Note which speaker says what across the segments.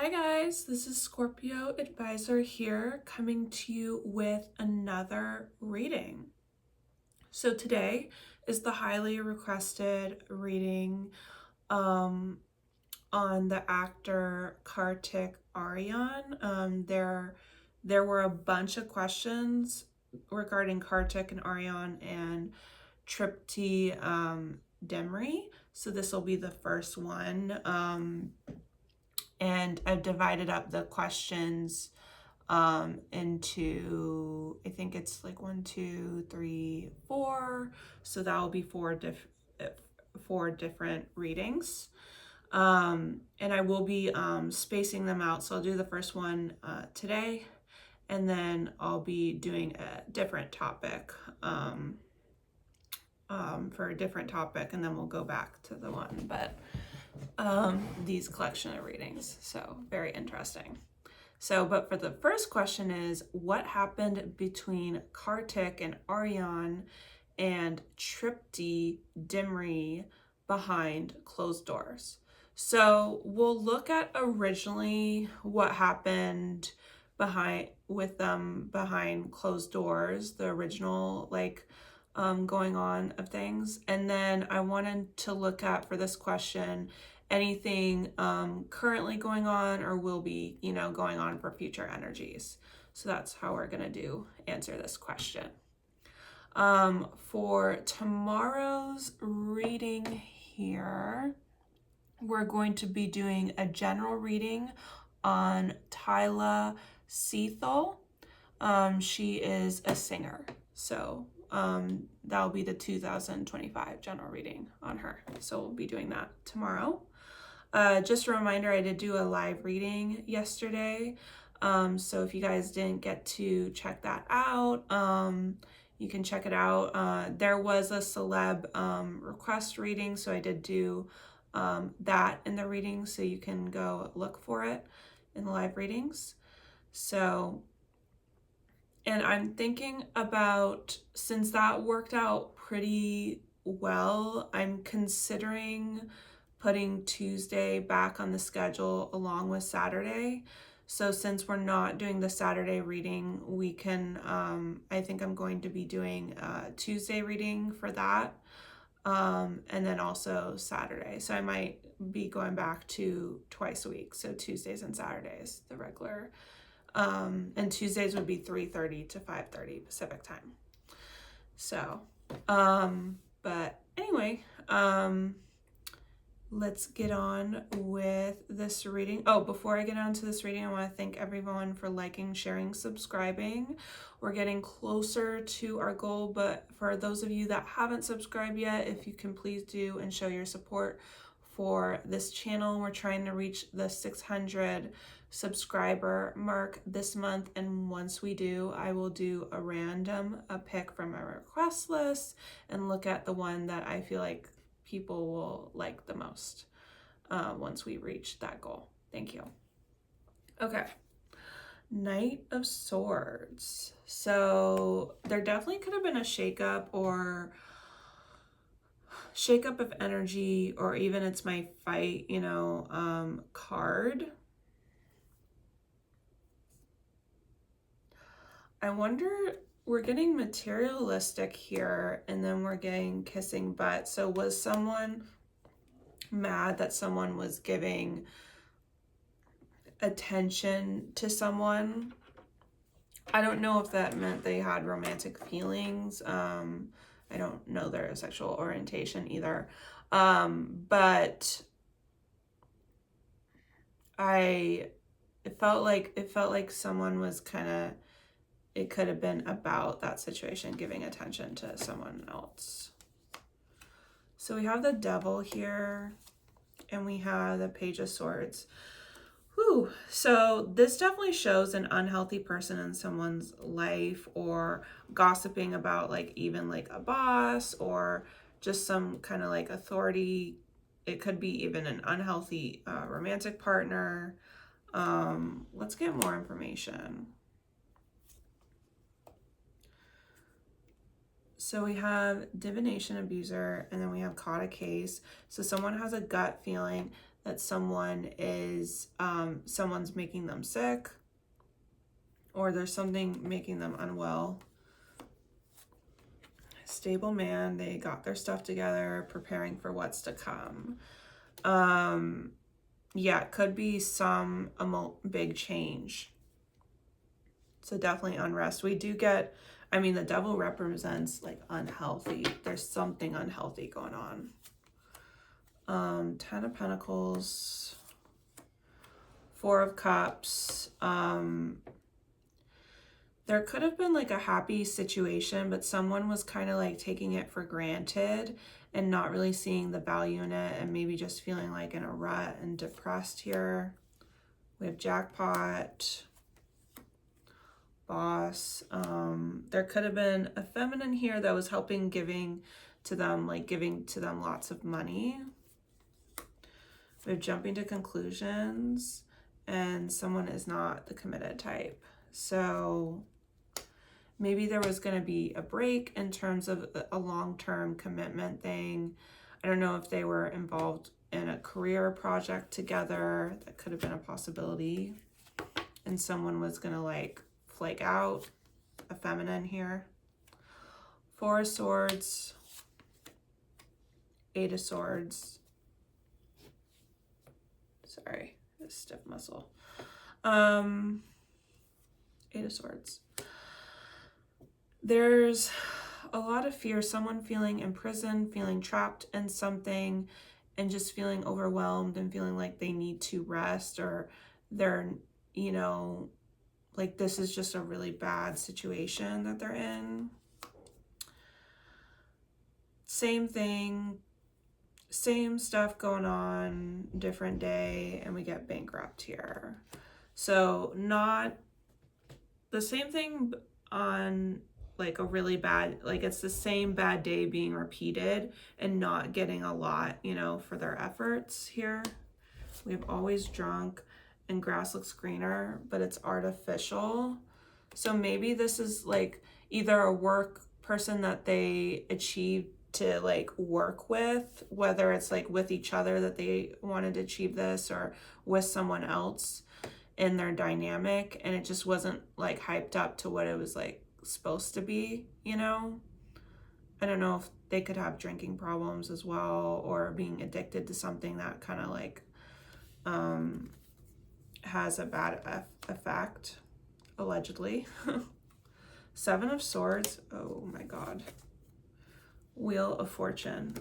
Speaker 1: Hi guys, this is Scorpio Advisor here coming to you with another reading. So today is the highly requested reading on the actor Kartik Aaryan. There were a bunch of questions regarding Kartik and Aaryan and Triptii Dimri. So this will be the first one. And I've divided up the questions into, I think it's like 1, 2, 3, 4. So that will be four different readings. And I will be spacing them out. So I'll do the first one today, and then I'll be doing a different topic for a different topic, and then we'll go back to the one. But these collection of readings, so very interesting. So, but for the first question is, what happened between Kartik and Aaryan and Triptii Dimri behind closed doors? So we'll look at originally what happened with them behind closed doors, the original going on of things. And then I wanted to look at, for this question, anything currently going on or will be, going on for future energies. So that's how we're going to answer this question. For tomorrow's reading here, we're going to be doing a general reading on Tyla Seethal. She is a singer. So that'll be the 2025 general reading on her. So we'll be doing that tomorrow. Just a reminder, I did do a live reading yesterday. So if you guys didn't get to check that out, you can check it out. There was a celeb request reading, so I did do that in the reading, so you can go look for it in the live readings. So, and I'm thinking about, since that worked out pretty well, I'm considering putting Tuesday back on the schedule along with Saturday. So since we're not doing the Saturday reading, we can, I think I'm going to be doing a Tuesday reading for that. And then also Saturday. So I might be going back to twice a week. So Tuesdays and Saturdays, the regular. And Tuesdays would be 3:30 to 5:30 Pacific time. So, but anyway, let's get on with this reading. Oh, before I get on to this reading, I want to thank everyone for liking, sharing, subscribing. We're getting closer to our goal, but for those of you that haven't subscribed yet, if you can please do and show your support for this channel. We're trying to reach the 600 subscriber mark this month, and once we do, I will do a pick from my request list and look at the one that I feel like people will like the most once we reach that goal. Thank you. Okay. Knight of Swords. So there definitely could have been a shakeup of energy, or even it's my fight, card. I wonder, we're getting materialistic here, and then we're getting kissing butt. So was someone mad that someone was giving attention to someone? I don't know if that meant they had romantic feelings. I don't know their sexual orientation either. But it felt like someone was it could have been about that situation, giving attention to someone else. So we have the Devil here, and we have the Page of Swords. Whew. So this definitely shows an unhealthy person in someone's life, or gossiping about even a boss, or just some kind of authority. It could be even an unhealthy romantic partner. Let's get more information. So we have divination abuser, and then we have caught a case. So someone has a gut feeling that someone is, someone's making them sick, or there's something making them unwell. Stable man, they got their stuff together, preparing for what's to come. Yeah, it could be some big change. So definitely unrest. We do get, I mean, the devil represents like unhealthy. There's something unhealthy going on. 10 of Pentacles, 4 of Cups. There could have been like a happy situation, but someone was kind of like taking it for granted and not really seeing the value in it, and maybe just feeling like in a rut and depressed here. We have Jackpot, Boss. There could have been a feminine here that was helping, giving to them lots of money. We have Jumping to Conclusions, and someone is not the committed type. So maybe there was going to be a break in terms of a long-term commitment thing. I don't know if they were involved in a career project together. That could have been a possibility. And someone was going to like flake out, a feminine here. 4 of Swords, 8 of Swords. Sorry, a stiff muscle. 8 of Swords. There's a lot of fear, someone feeling imprisoned, feeling trapped in something, and just feeling overwhelmed and feeling like they need to rest, or they're, you know, like this is just a really bad situation that they're in. Same thing, same stuff going on, different day, and we get bankrupt here. So not the same thing on like a really bad, like it's the same bad day being repeated and not getting a lot, you know, for their efforts here. We have Always Drunk, and grass looks greener, but it's artificial. So maybe this is like either a work person that they achieved to like work with, whether it's like with each other that they wanted to achieve this, or with someone else in their dynamic, and it just wasn't like hyped up to what it was like supposed to be, you know. I don't know if they could have drinking problems as well, or being addicted to something that kind of like has a bad effect, allegedly. 7 of Swords. Oh my god. Wheel of Fortune.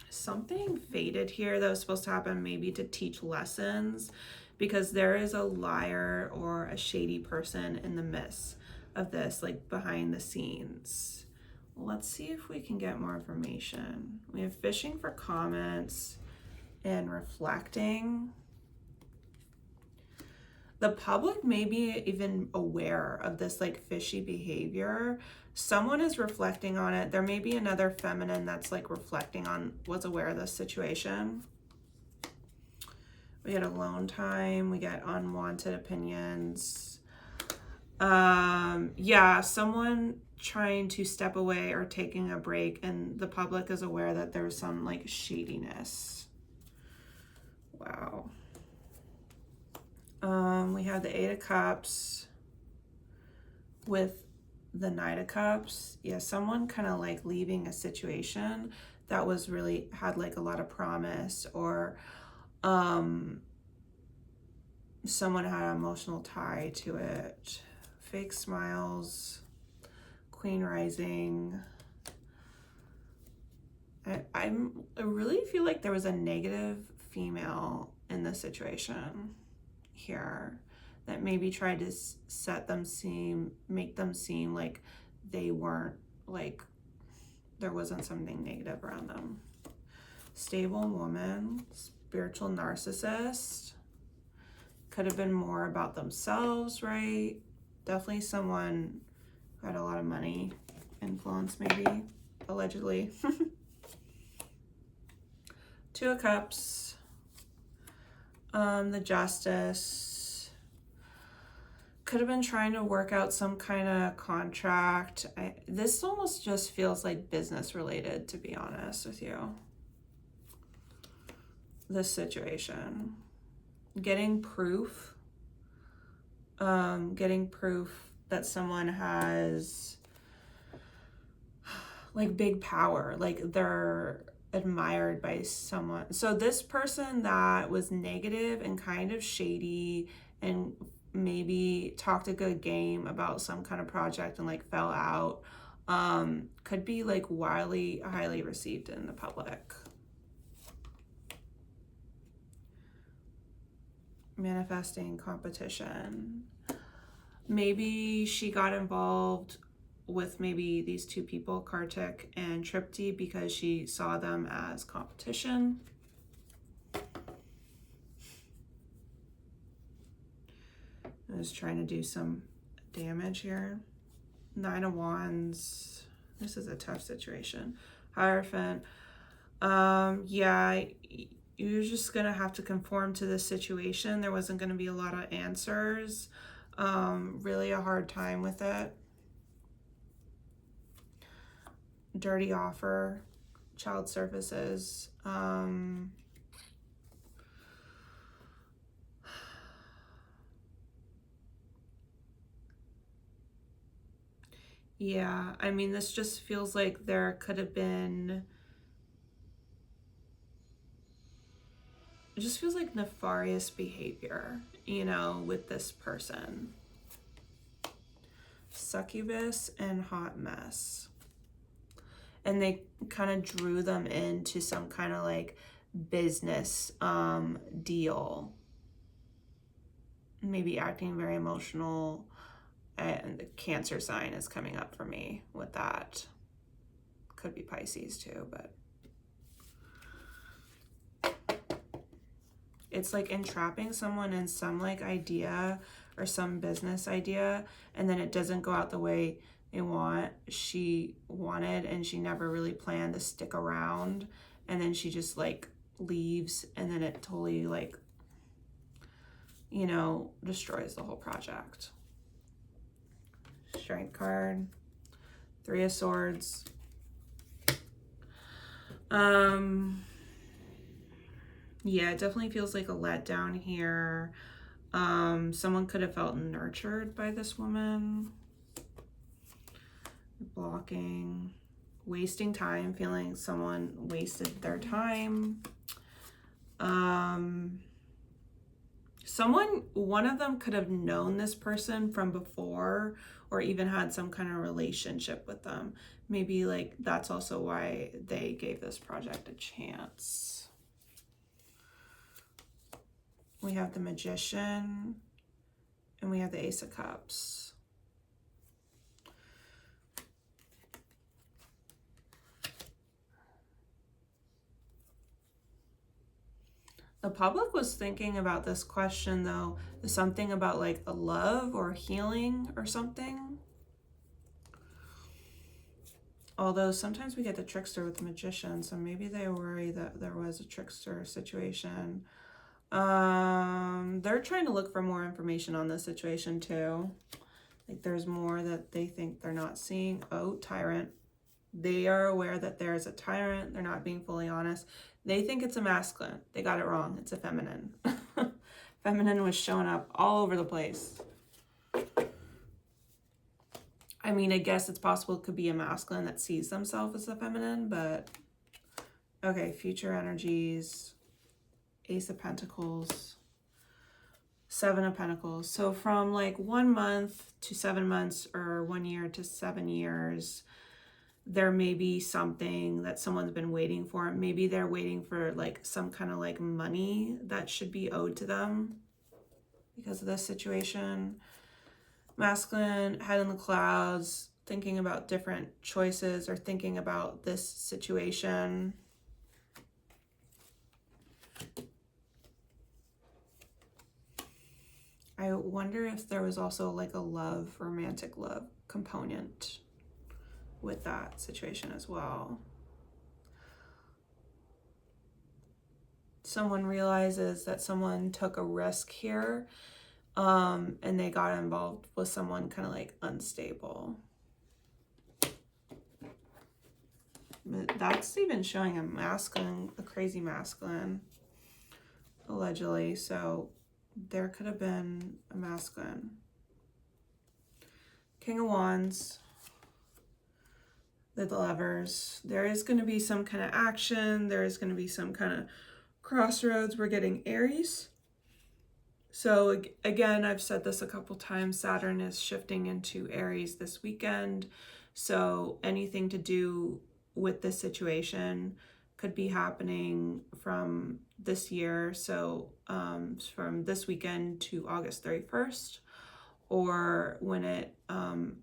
Speaker 1: Something faded here that was supposed to happen, maybe to teach lessons, because there is a liar or a shady person in the midst of this, like behind the scenes. Let's see if we can get more information. We have fishing for comments and reflecting. The public may be even aware of this like fishy behavior. Someone is reflecting on it. There may be another feminine that's like reflecting on, was aware of this situation. We get alone time. We get unwanted opinions. Yeah, someone trying to step away or taking a break, and the public is aware that there's some like shadiness. Wow. We have the 8 of Cups with the Knight of Cups. Yeah, someone kind of like leaving a situation that was really had like a lot of promise, or someone had an emotional tie to it. Fake smiles, Queen rising. I really feel like there was a negative female in this situation here that maybe tried to make them seem like they weren't, like there wasn't something negative around them. Stable woman, spiritual narcissist. Could have been more about themselves, right? Definitely someone who had a lot of money, influence maybe, allegedly. 2 of Cups. The Justice. Could have been trying to work out some kind of contract. This almost just feels like business related, to be honest with you. this situation. Getting proof. Getting proof that someone has like big power, like they're admired by someone. So this person that was negative and kind of shady and maybe talked a good game about some kind of project and like fell out, could be like wildly highly received in the public. Manifesting competition. Maybe she got involved with maybe these two people, Kartik and Triptii, because she saw them as competition. I was trying to do some damage here. 9 of Wands. This is a tough situation. Hierophant. Yeah, you're just gonna have to conform to this situation. There wasn't gonna be a lot of answers. Really a hard time with it. Dirty offer, child services. Yeah, I mean, this just feels like there could have been, it just feels like nefarious behavior, you know, with this person. Succubus and hot mess. And they kind of drew them into some kind of like business deal. Maybe acting very emotional. And the Cancer sign is coming up for me with that. Could be Pisces too, but it's like entrapping someone in some like idea or some business idea, and then it doesn't go out the way she wanted, and she never really planned to stick around, and then she just like leaves, and then it totally like, you know, destroys the whole project. Strength card, 3 of Swords. Yeah, it definitely feels like a letdown here. Someone could have felt nurtured by this woman. Blocking, wasting time, feeling someone wasted their time. One of them could have known this person from before, or even had some kind of relationship with them. Maybe like that's also why they gave this project a chance. We have the Magician, and we have the Ace of Cups. The public was thinking about this question though, something about like a love or healing or something. Although sometimes we get the trickster with the Magician, so maybe they worry that there was a trickster situation. They're trying to look for more information on this situation too. Like there's more that they think they're not seeing. Oh, tyrant. They are aware that there's a tyrant. They're not being fully honest. They think it's a masculine. They got it wrong. It's a feminine. Feminine was showing up all over the place. I mean, I guess it's possible it could be a masculine that sees themselves as a feminine, but okay, future energies. Ace of Pentacles, 7 of Pentacles. So from like 1 month to 7 months, or 1 year to 7 years, there may be something that someone's been waiting for. Maybe they're waiting for like some kind of like money that should be owed to them because of this situation. Masculine, head in the clouds, thinking about different choices or thinking about this situation. I wonder if there was also like a love, romantic love component with that situation as well. Someone realizes that someone took a risk here, and they got involved with someone kind of like unstable. But that's even showing a masculine, a crazy masculine. allegedly, so there could have been a masculine. King of Wands, the Lovers. There is going to be some kind of action. There is going to be some kind of crossroads. We're getting Aries. So again, I've said this a couple times, Saturn is shifting into Aries this weekend. So anything to do with this situation could be happening from this year. So from this weekend to August 31st, or when it,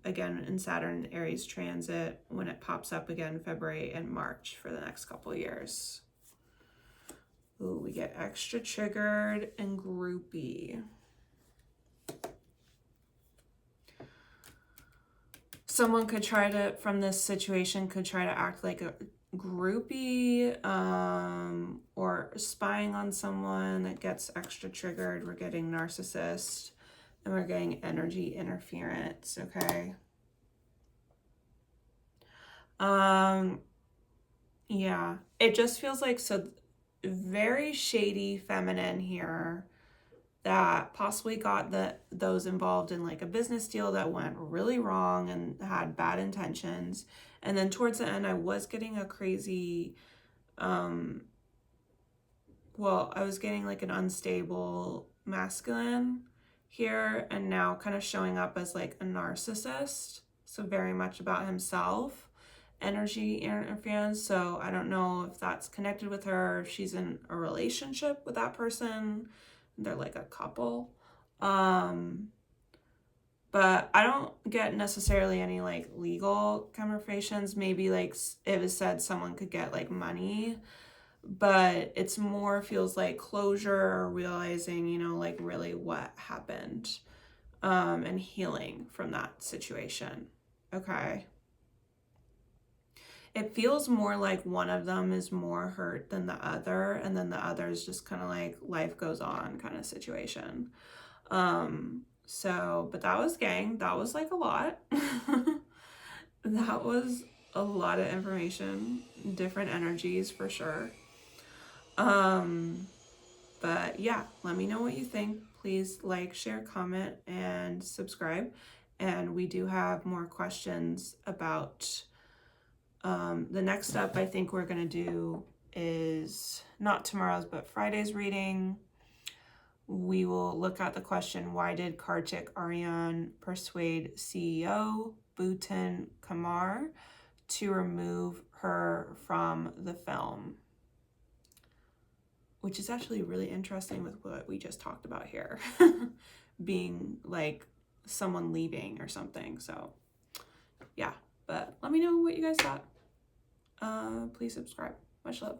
Speaker 1: again, in Saturn Aries transit, when it pops up again February and March for the next couple of years. Ooh, we get extra triggered and groupie. Someone could try to, from this situation, could try to act like a groupie, or spying on someone that gets extra triggered. We're getting narcissist, and we're getting energy interference, okay? Yeah, it just feels like so very shady feminine here that possibly got those involved in like a business deal that went really wrong and had bad intentions. And then towards the end, I was getting a crazy, I was getting like an unstable masculine here, and now kind of showing up as like a narcissist. So very much about himself. Energy interference. So I don't know if that's connected with her, if she's in a relationship with that person, they're like a couple, but I don't get necessarily any like legal conversations. Maybe like it was said someone could get like money, but it's more feels like closure or realizing, you know, like really what happened, and healing from that situation. Okay. It feels more like one of them is more hurt than the other, and then the other is just kind of like life goes on kind of situation. But that was gang. That was like a lot. That was a lot of information, different energies for sure. But yeah, let me know what you think. Please like, share, comment, and subscribe. And we do have more questions about the next step I think we're going to do is not tomorrow's, but Friday's reading. We will look at the question, why did Kartik Aaryan persuade CEO Bhutan Kumar to remove her from the film? Which is actually really interesting with what we just talked about here. Being like someone leaving or something. So yeah, but let me know what you guys thought. Please subscribe. Much love.